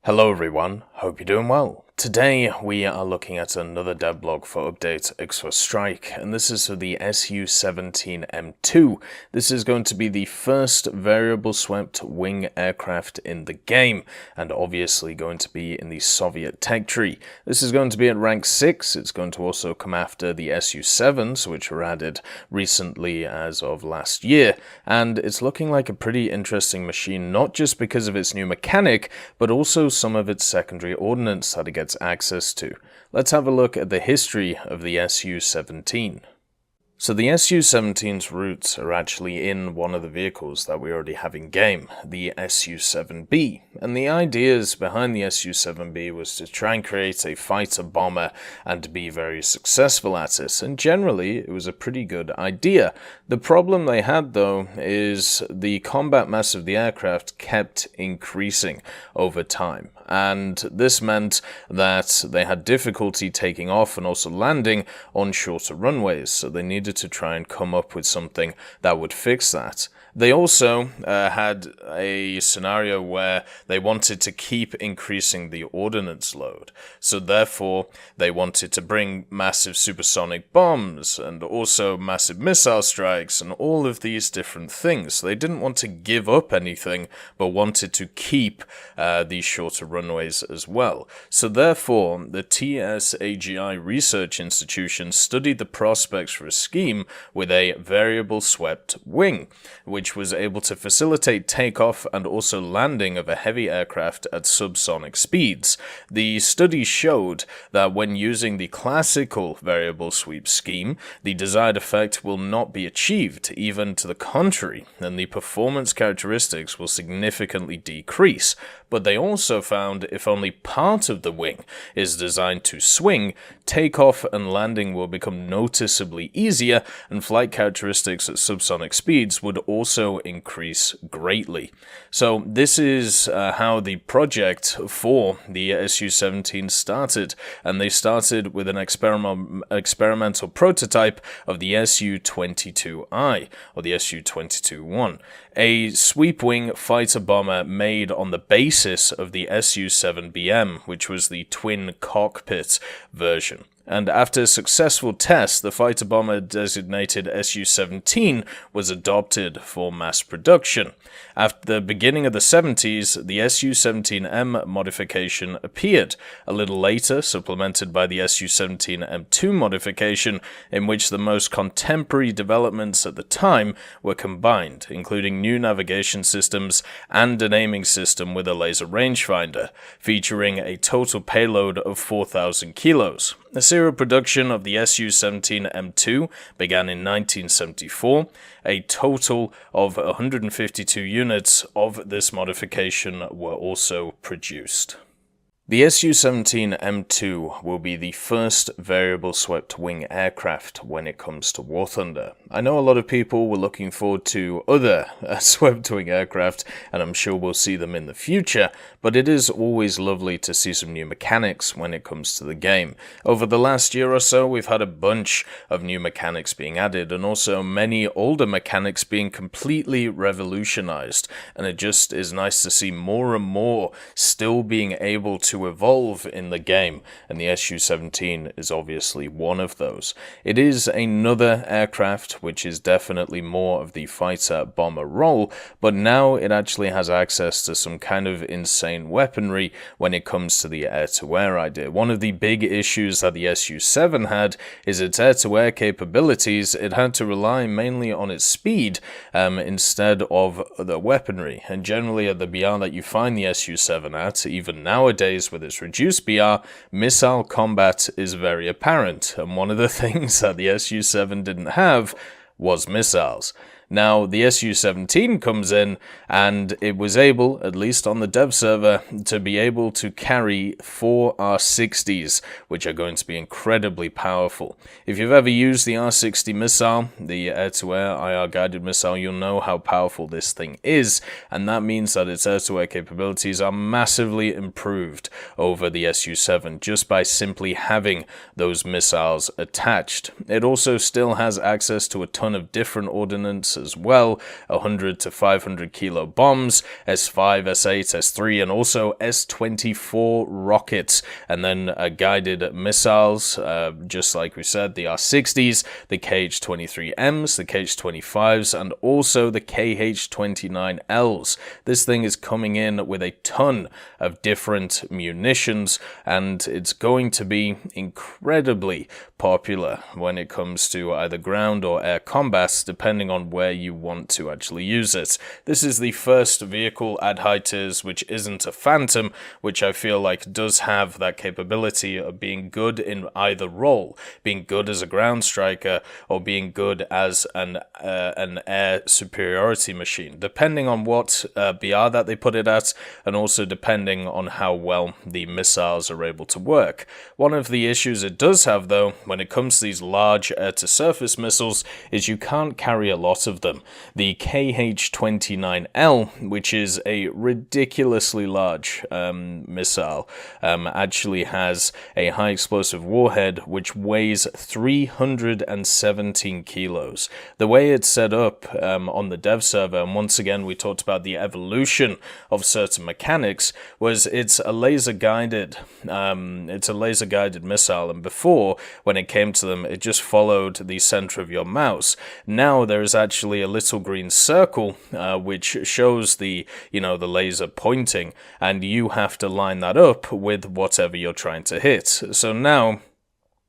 Hello everyone, hope you're doing well. Today we are looking at another devblog for update Ixwa Strike, and this is for the Su-17M2. This is going to be the first variable swept wing aircraft in the game, and obviously going to be in the Soviet tech tree. This is going to be at rank 6, it's going to also come after the Su-7s, which were added recently as of last year, and it's looking like a pretty interesting machine, not just because of its new mechanic, but also some of its secondary ordnance that it gets access to. Let's have a look at the history of the Su-17. So the Su-17's roots are actually in one of the vehicles that we already have in game, the Su-7B, and the ideas behind the Su-7B was to try and create a fighter bomber and to be very successful at it, and generally it was a pretty good idea. The problem they had though is the combat mass of the aircraft kept increasing over time, and this meant that they had difficulty taking off and also landing on shorter runways, so they needed to try and come up with something that would fix that. They also had a scenario where they wanted to keep increasing the ordnance load, so therefore they wanted to bring massive supersonic bombs and also massive missile strikes and all of these different things. They didn't want to give up anything, but wanted to keep these shorter runways as well. So therefore, the TSAGI research institution studied the prospects for a scheme with a variable swept wing, which was able to facilitate takeoff and also landing of a heavy aircraft at subsonic speeds. The study showed that when using the classical variable sweep scheme, the desired effect will not be achieved, even to the contrary, and the performance characteristics will significantly decrease. But they also found if only part of the wing is designed to swing, takeoff and landing will become noticeably easier, and flight characteristics at subsonic speeds would also increase greatly. So this is how the project for the Su-17 started, and they started with an experimental prototype of the Su-22I, or the Su-22-1, a sweep-wing fighter bomber made on the basis of the Su-7BM, which was the twin cockpit version. And after successful tests, the fighter bomber designated Su-17 was adopted for mass production. After the beginning of the 70s, the Su-17M modification appeared, a little later supplemented by the Su-17M2 modification, in which the most contemporary developments at the time were combined, including new navigation systems and an aiming system with a laser rangefinder, featuring a total payload of 4,000 kilos. The serial production of the Su-17M2 began in 1974. A total of 152 units of this modification were also produced. The Su-17M2 will be the first variable swept wing aircraft when it comes to War Thunder. I know a lot of people were looking forward to other swept wing aircraft, and I'm sure we'll see them in the future, but it is always lovely to see some new mechanics when it comes to the game. Over the last year or so, we've had a bunch of new mechanics being added, and also many older mechanics being completely revolutionized, and it just is nice to see more and more still being able to evolve in the game, and the Su-17 is obviously one of those. It is another aircraft which is definitely more of the fighter bomber role, but now it actually has access to some kind of insane weaponry when it comes to the air-to-air idea. One of the big issues that the Su-7 had is its air-to-air capabilities. It had to rely mainly on its speed instead of the weaponry, and generally at the BR that you find the Su-7 at, even nowadays with its reduced BR, missile combat is very apparent, and one of the things that the Su-7 didn't have was missiles. Now, the Su-17 comes in, and it was able, at least on the dev server, to be able to carry 4 R-60s, which are going to be incredibly powerful. If you've ever used the R-60 missile, the air-to-air IR-guided missile, you'll know how powerful this thing is, and that means that its air-to-air capabilities are massively improved over the Su-7 just by simply having those missiles attached. It also still has access to a ton of different ordnance cannons as well, 100 to 500 kilo bombs, S5, S8, S3, and also S24 rockets, and then guided missiles, just like we said, the R60s, the KH-23Ms, the KH-25s, and also the KH-29Ls. This thing is coming in with a ton of different munitions, and it's going to be incredibly popular when it comes to either ground or air combat, depending on where you want to actually use it. This is the first vehicle at high tiers which isn't a Phantom, which I feel like does have that capability of being good in either role, being good as a ground striker or being good as an air superiority machine, depending on what BR that they put it at, and also depending on how well the missiles are able to work. One of the issues it does have, though, when it comes to these large air-to-surface missiles, is you can't carry a lot of them. The KH-29L, which is a ridiculously large missile, actually has a high explosive warhead which weighs 317 kilos. The way it's set up on the dev server, and once again we talked about the evolution of certain mechanics, was it's a laser guided missile, and before, when it came to them, it just followed the center of your mouse. Now there is actually a little green circle which shows the laser pointing, and you have to line that up with whatever you're trying to hit. So now,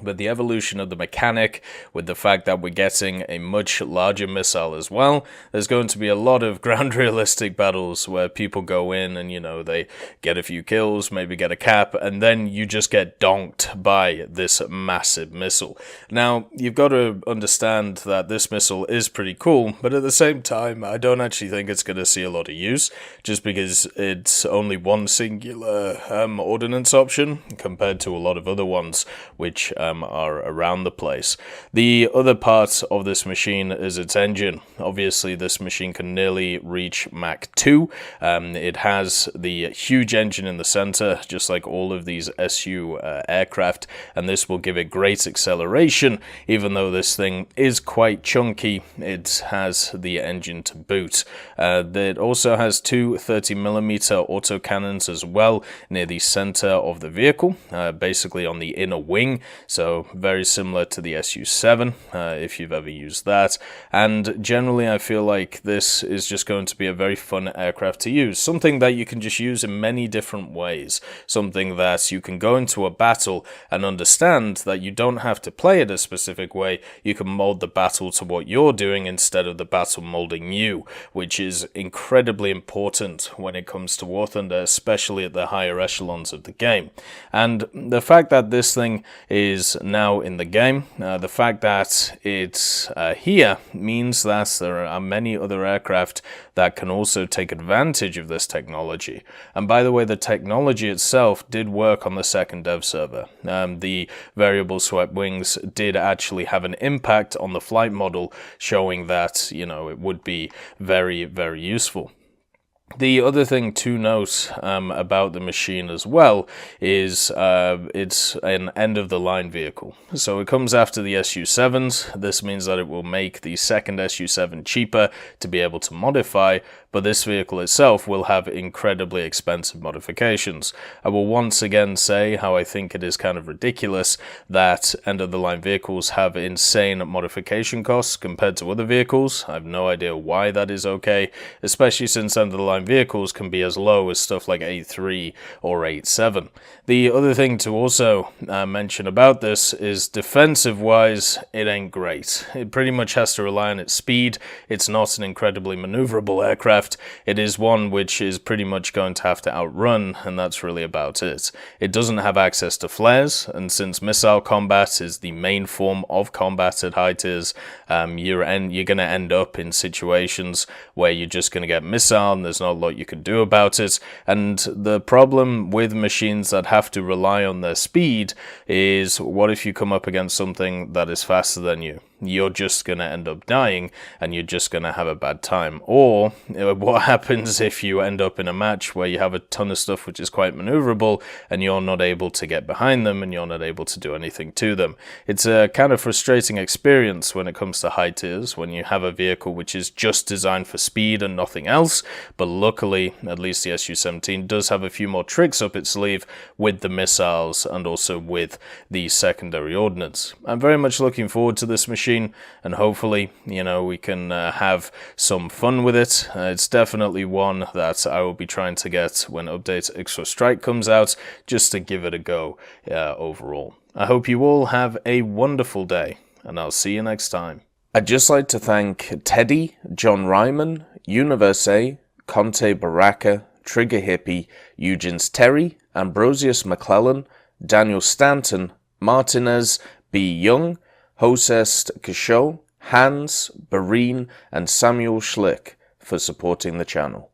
with the evolution of the mechanic, with the fact that we're getting a much larger missile as well, there's going to be a lot of ground realistic battles where people go in and, they get a few kills, maybe get a cap, and then you just get donked by this massive missile. Now, you've got to understand that this missile is pretty cool, but at the same time, I don't actually think it's going to see a lot of use, just because it's only one singular ordnance option compared to a lot of other ones, which are around the place. The other part of this machine is its engine. Obviously, this machine can nearly reach Mach 2. It has the huge engine in the center, just like all of these SU aircraft, and this will give it great acceleration. Even though this thing is quite chunky, it has the engine to boot. It also has two 30mm autocannons as well near the center of the vehicle, basically on the inner wing. So very similar to the Su-7, if you've ever used that. And generally, I feel like this is just going to be a very fun aircraft to use. Something that you can just use in many different ways. Something that you can go into a battle and understand that you don't have to play it a specific way. You can mold the battle to what you're doing instead of the battle molding you, which is incredibly important when it comes to War Thunder, especially at the higher echelons of the game. And the fact that this thing is now in the game, the fact that it's here means that there are many other aircraft that can also take advantage of this technology. And by the way, the technology itself did work on the second dev server. The variable swept wings did actually have an impact on the flight model, showing that, it would be very, very useful. The other thing to note about the machine as well is it's an end-of-the-line vehicle. So it comes after the Su-7s. This means that it will make the second Su-7 cheaper to be able to modify, but this vehicle itself will have incredibly expensive modifications. I will once again say how I think it is kind of ridiculous that end-of-the-line vehicles have insane modification costs compared to other vehicles. I have no idea why that is okay, especially since end-of-the-line vehicles can be as low as stuff like 8.3 or 8.7. The other thing to also mention about this is defensive-wise, it ain't great. It pretty much has to rely on its speed. It's not an incredibly maneuverable aircraft. It is one which is pretty much going to have to outrun, and that's really about it. It doesn't have access to flares, and since missile combat is the main form of combat at high tiers, you're going to end up in situations where you're just going to get missile and there's no not a lot you can do about it. And the problem with machines that have to rely on their speed is, what if you come up against something that is faster than you? You're just going to end up dying, and you're just going to have a bad time. Or what happens if you end up in a match where you have a ton of stuff which is quite maneuverable, and you're not able to get behind them, and you're not able to do anything to them? It's a kind of frustrating experience when it comes to high tiers, when you have a vehicle which is just designed for speed and nothing else. But luckily, at least the Su-17 does have a few more tricks up its sleeve with the missiles and also with the secondary ordnance. I'm very much looking forward to this machine, and hopefully, we can have some fun with it. It's definitely one that I will be trying to get when update Ixwa Strike comes out, just to give it a go overall. I hope you all have a wonderful day, and I'll see you next time. I'd just like to thank Teddy, John Ryman, Universe, Conte Baraka, Trigger Hippie, Eugens Terry, Ambrosius McClellan, Daniel Stanton, Martinez, B. Young, Hosest Kishol, Hans, Bareen, and Samuel Schlick for supporting the channel.